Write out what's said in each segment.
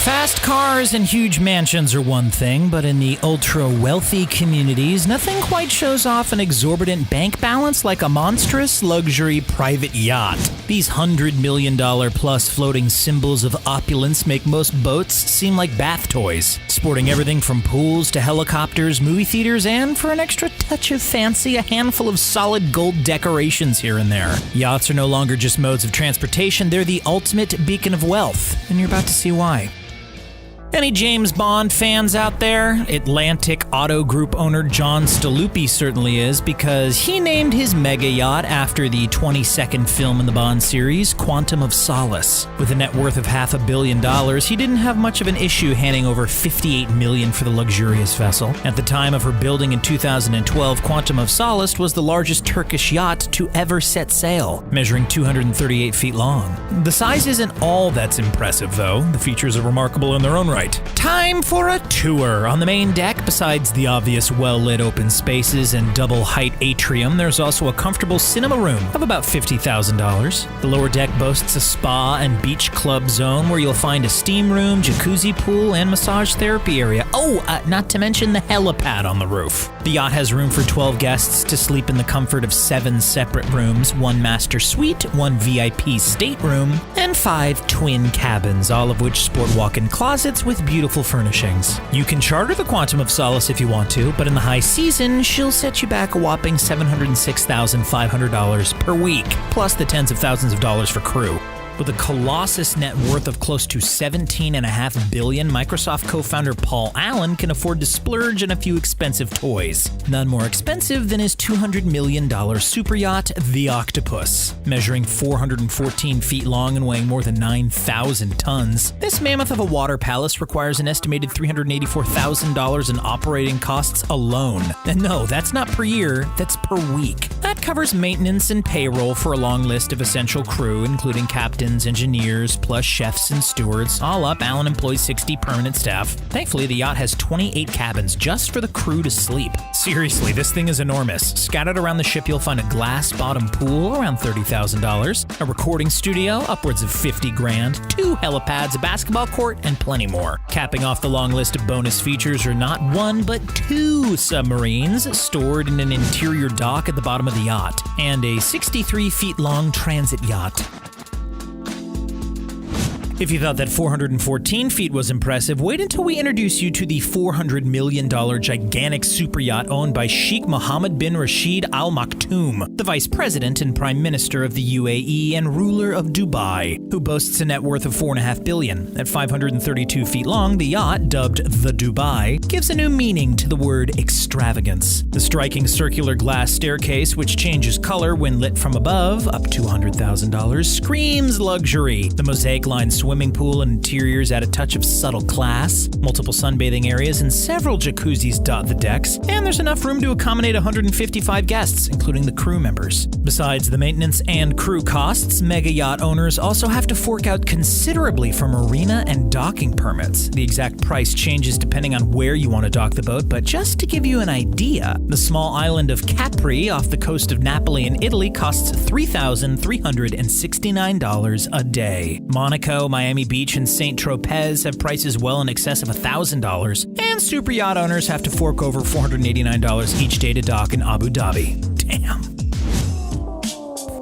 Fast cars and huge mansions are one thing, but in the ultra-wealthy communities, nothing quite shows off an exorbitant bank balance like a monstrous luxury private yacht. These $100 million plus floating symbols of opulence make most boats seem like bath toys, sporting everything from pools to helicopters, movie theaters, and for an extra touch of fancy, a handful of solid gold decorations here and there. Yachts are no longer just modes of transportation, they're the ultimate beacon of wealth, and you're about to see why. Any James Bond fans out there? Atlantic Auto Group owner John Staluppi certainly is, because he named his mega yacht after the 22nd film in the Bond series, Quantum of Solace. With a net worth of $500 million, he didn't have much of an issue handing over $58 million for the luxurious vessel. At the time of her building in 2012, Quantum of Solace was the largest Turkish yacht to ever set sail, measuring 238 feet long. The size isn't all that's impressive, though. The features are remarkable in their own right. Time for a tour. On the main deck, besides the obvious well-lit open spaces and double-height atrium, there's also a comfortable cinema room of about $50,000. The lower deck boasts a spa and beach club zone where you'll find a steam room, jacuzzi pool, and massage therapy area. Not to mention the helipad on the roof. The yacht has room for 12 guests to sleep in the comfort of 7 separate rooms, 1 master suite, 1 VIP stateroom, and 5 twin cabins, all of which sport walk-in closets with beautiful furnishings. You can charter the Quantum of Solace if you want to, but in the high season, she'll set you back a whopping $706,500 per week, plus the tens of thousands of dollars for crew. With a colossus net worth of close to $17.5 billion, Microsoft co-founder Paul Allen can afford to splurge on a few expensive toys. None more expensive than his $200 million super yacht, the Octopus. Measuring 414 feet long and weighing more than 9,000 tons, this mammoth of a water palace requires an estimated $384,000 in operating costs alone. And no, that's not per year, that's per week. That covers maintenance and payroll for a long list of essential crew, including captains, engineers, plus chefs and stewards. All up, Allen employs 60 permanent staff. Thankfully, the yacht has 28 cabins just for the crew to sleep. Seriously, this thing is enormous. Scattered around the ship, you'll find a glass-bottom pool, around $30,000, a recording studio, upwards of $50,000, 2 helipads, a basketball court, and plenty more. Capping off the long list of bonus features are not 1, but 2 submarines stored in an interior dock at the bottom of the yacht, and a 63 feet long transit yacht. If you thought that 414 feet was impressive, wait until we introduce you to the $400 million gigantic super yacht owned by Sheikh Mohammed bin Rashid Al Maktoum, the Vice President and Prime Minister of the UAE and ruler of Dubai, who boasts a net worth of $4.5 billion. At 532 feet long, the yacht, dubbed the Dubai, gives a new meaning to the word extravagance. The striking circular glass staircase, which changes color when lit from above, up to $100,000, screams luxury. The mosaic-lined swimming pool and interiors add a touch of subtle class. Multiple sunbathing areas and several jacuzzis dot the decks, and there's enough room to accommodate 155 guests, including the crew members. Besides the maintenance and crew costs, mega yacht owners also have to fork out considerably for marina and docking permits. The exact price changes depending on where you want to dock the boat, but just to give you an idea, the small island of Capri off the coast of Napoli in Italy costs $3,369 a day. Monaco, Miami Beach, and St. Tropez have prices well in excess of $1,000, and super yacht owners have to fork over $489 each day to dock in Abu Dhabi. Damn.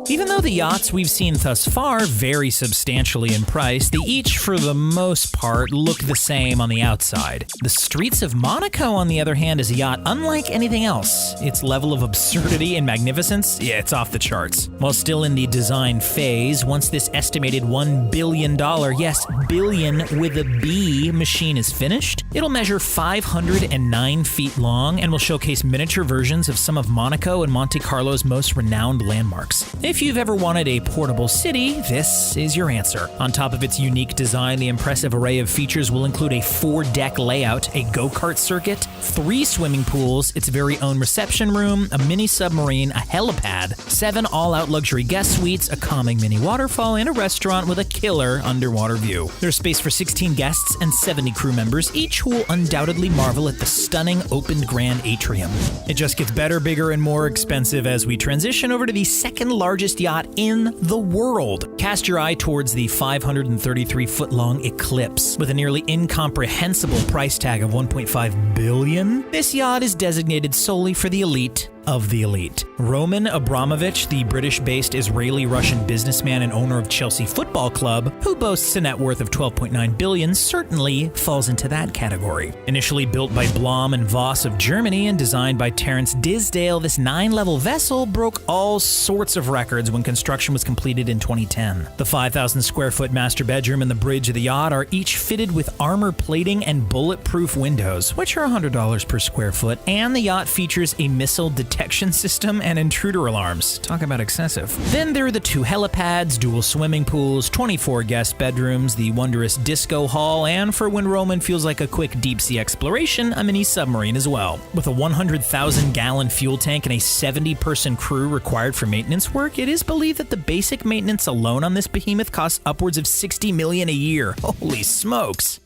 Even though the yachts we've seen thus far vary substantially in price, they each, for the most part, look the same on the outside. The Streets of Monaco, on the other hand, is a yacht unlike anything else. Its level of absurdity and magnificence, it's off the charts. While still in the design phase, once this estimated $1 billion, yes, billion with a B, machine is finished, it'll measure 509 feet long and will showcase miniature versions of some of Monaco and Monte Carlo's most renowned landmarks. If you've ever wanted a portable city, this is your answer. On top of its unique design, the impressive array of features will include a 4-deck layout, a go-kart circuit, 3 swimming pools, its very own reception room, a mini submarine, a helipad, 7 all-out luxury guest suites, a calming mini waterfall, and a restaurant with a killer underwater view. There's space for 16 guests and 70 crew members, each who will undoubtedly marvel at the stunning opened grand atrium. It just gets better, bigger, and more expensive as we transition over to the second largest largest yacht in the world. Cast your eye towards the 533-foot-long Eclipse. With a nearly incomprehensible price tag of $1.5 billion, this yacht is designated solely for the elite of the elite. Roman Abramovich, the British-based Israeli-Russian businessman and owner of Chelsea Football Club, who boasts a net worth of $12.9 billion, certainly falls into that category. Initially built by Blom and Voss of Germany and designed by Terence Disdale, this 9-level vessel broke all sorts of records when construction was completed in 2010. The 5,000-square-foot master bedroom and the bridge of the yacht are each fitted with armor plating and bulletproof windows, which are $100 per square foot, and the yacht features a missile detection system and intruder alarms. Talk about excessive. Then there are the 2 helipads, dual swimming pools, 24 guest bedrooms, the wondrous disco hall, and for when Roman feels like a quick deep-sea exploration, a mini submarine as well. With a 100,000-gallon fuel tank and a 70-person crew required for maintenance work, it is believed that the basic maintenance alone on this behemoth costs upwards of $60 million a year. Holy smokes!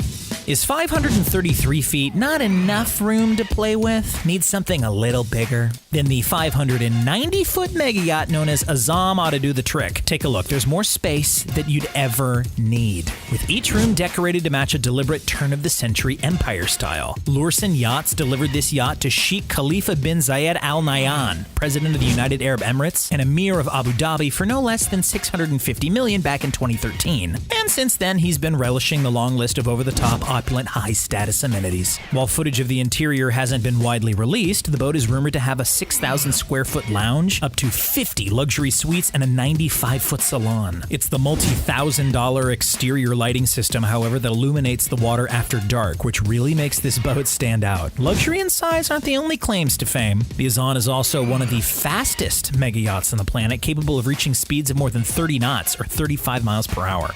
Is 533 feet not enough room to play with? Need something a little bigger? Then the 590-foot mega yacht known as Azam ought to do the trick. Take a look. There's more space than you'd ever need, with each room decorated to match a deliberate turn-of-the-century empire style. Lursen Yachts delivered this yacht to Sheikh Khalifa bin Zayed Al Nahyan, president of the United Arab Emirates and emir of Abu Dhabi, for no less than $650 million back in 2013. And since then, he's been relishing the long list of over-the-top, opulent, high-status amenities. While footage of the interior hasn't been widely released, the boat is rumored to have a 6,000-square-foot lounge, up to 50 luxury suites, and a 95-foot salon. It's the multi-$1,000 exterior lighting system, however, that illuminates the water after dark, which really makes this boat stand out. Luxury and size aren't the only claims to fame. The Azan is also one of the fastest mega yachts on the planet, capable of reaching speeds of more than 30 knots, or 35 miles per hour.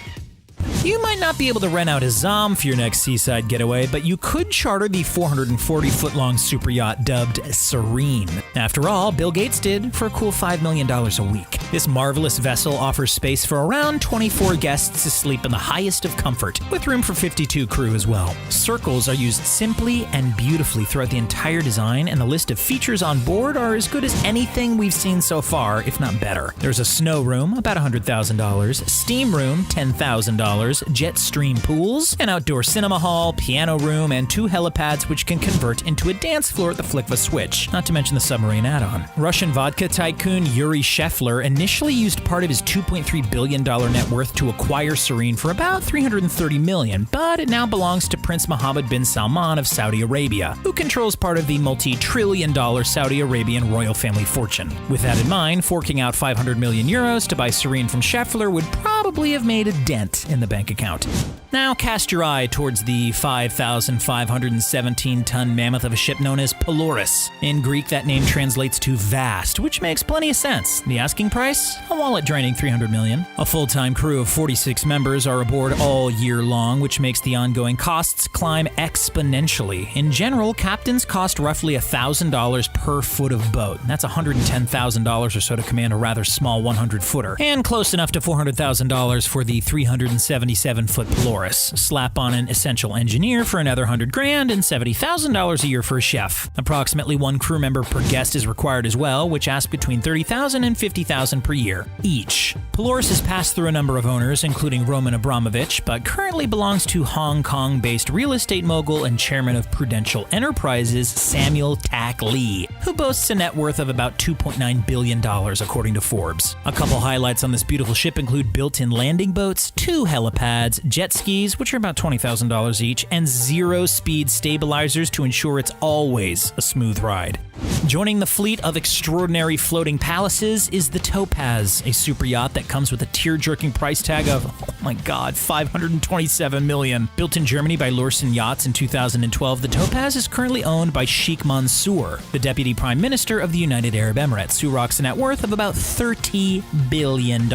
You might not be able to rent out Azam for your next seaside getaway, but you could charter the 440-foot-long super yacht dubbed Serene. After all, Bill Gates did for a cool $5 million a week. This marvelous vessel offers space for around 24 guests to sleep in the highest of comfort, with room for 52 crew as well. Circles are used simply and beautifully throughout the entire design, and the list of features on board are as good as anything we've seen so far, if not better. There's a snow room, about $100,000, steam room, $10,000, jet stream pools, an outdoor cinema hall, piano room, and 2 helipads which can convert into a dance floor at the flick of a switch, not to mention the submarine add-on. Russian vodka tycoon Yuri Shefler initially used part of his $2.3 billion net worth to acquire Serene for about $330 million, but it now belongs to Prince Mohammed bin Salman of Saudi Arabia, who controls part of the multi-trillion-dollar Saudi Arabian royal family fortune. With that in mind, forking out 500 million euros to buy Serene from Scheffler would probably have made a dent in the bank account. Now cast your eye towards the 5,517-ton mammoth of a ship known as Pelorus. In Greek, that name translates to vast, which makes plenty of sense. The asking price? A wallet-draining $300 million. A full-time crew of 46 members are aboard all year long, which makes the ongoing costs climb exponentially. In general, captains cost roughly $1,000 per foot of boat. That's $110,000 or so to command a rather small 100-footer, and close enough to $400,000 for the 377-foot Pelorus. Slap on an essential engineer for another $100,000 and $70,000 a year for a chef. Approximately 1 crew member per guest is required as well, which asks between $30,000 and $50,000 per year each. Pelorus has passed through a number of owners, including Roman Abramovich, but currently belongs to Hong Kong-based real estate mogul and chairman of Prudential Enterprises, Samuel Tak Lee, who boasts a net worth of about $2.9 billion, according to Forbes. A couple highlights on this beautiful ship include built-in landing boats, 2 helipads, jet skis, which are about $20,000 each, and 0-speed stabilizers to ensure it's always a smooth ride. Joining the fleet of extraordinary floating palaces is the Topaz, a super yacht that comes with a tear-jerking price tag of, oh my god, $527 million. Built in Germany by Lursen Yachts in 2012, the Topaz is currently owned by Sheikh Mansour, the Deputy Prime Minister of the United Arab Emirates, who rocks a net worth of about $30 billion.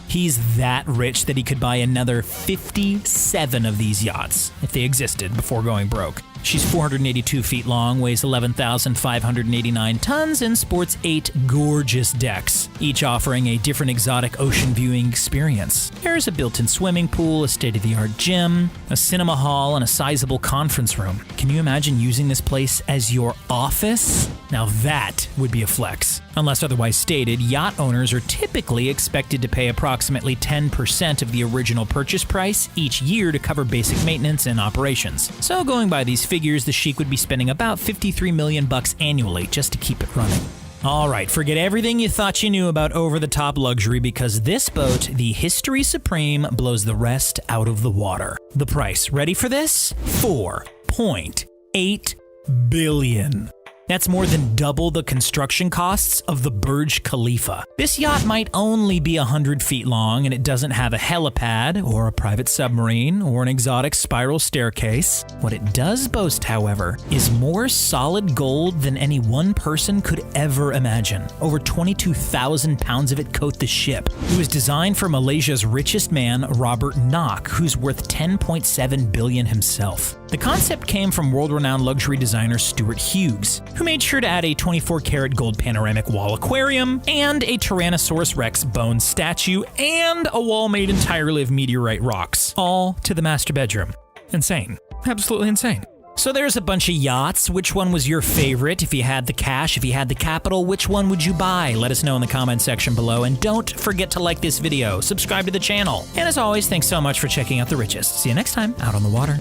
He's that rich that he could buy another 57 of these yachts, if they existed, before going broke. She's 482 feet long, weighs 11,589 tons, and sports 8 gorgeous decks, each offering a different exotic ocean viewing experience. There's a built-in swimming pool, a state-of-the-art gym, a cinema hall, and a sizable conference room. Can you imagine using this place as your office? Now that would be a flex. Unless otherwise stated, yacht owners are typically expected to pay approximately 10% of the original purchase price each year to cover basic maintenance and operations. So going by these figures, the Chic would be spending about $53 million annually just to keep it running. Alright, forget everything you thought you knew about over-the-top luxury because this boat, the History Supreme, blows the rest out of the water. The price, ready for this? $4.8 billion. That's more than double the construction costs of the Burj Khalifa. This yacht might only be 100 feet long and it doesn't have a helipad or a private submarine or an exotic spiral staircase. What it does boast, however, is more solid gold than any one person could ever imagine. Over 22,000 pounds of it coat the ship. It was designed for Malaysia's richest man, Robert Nock, who's worth $10.7 billion himself. The concept came from world-renowned luxury designer Stuart Hughes, who made sure to add a 24-karat gold panoramic wall aquarium, and a Tyrannosaurus Rex bone statue, and a wall made entirely of meteorite rocks, all to the master bedroom. Insane. Absolutely insane. So there's a bunch of yachts. Which one was your favorite? If you had the cash, if you had the capital, which one would you buy? Let us know in the comment section below, and don't forget to like this video, subscribe to the channel. And as always, thanks so much for checking out The Richest. See you next time out on the water.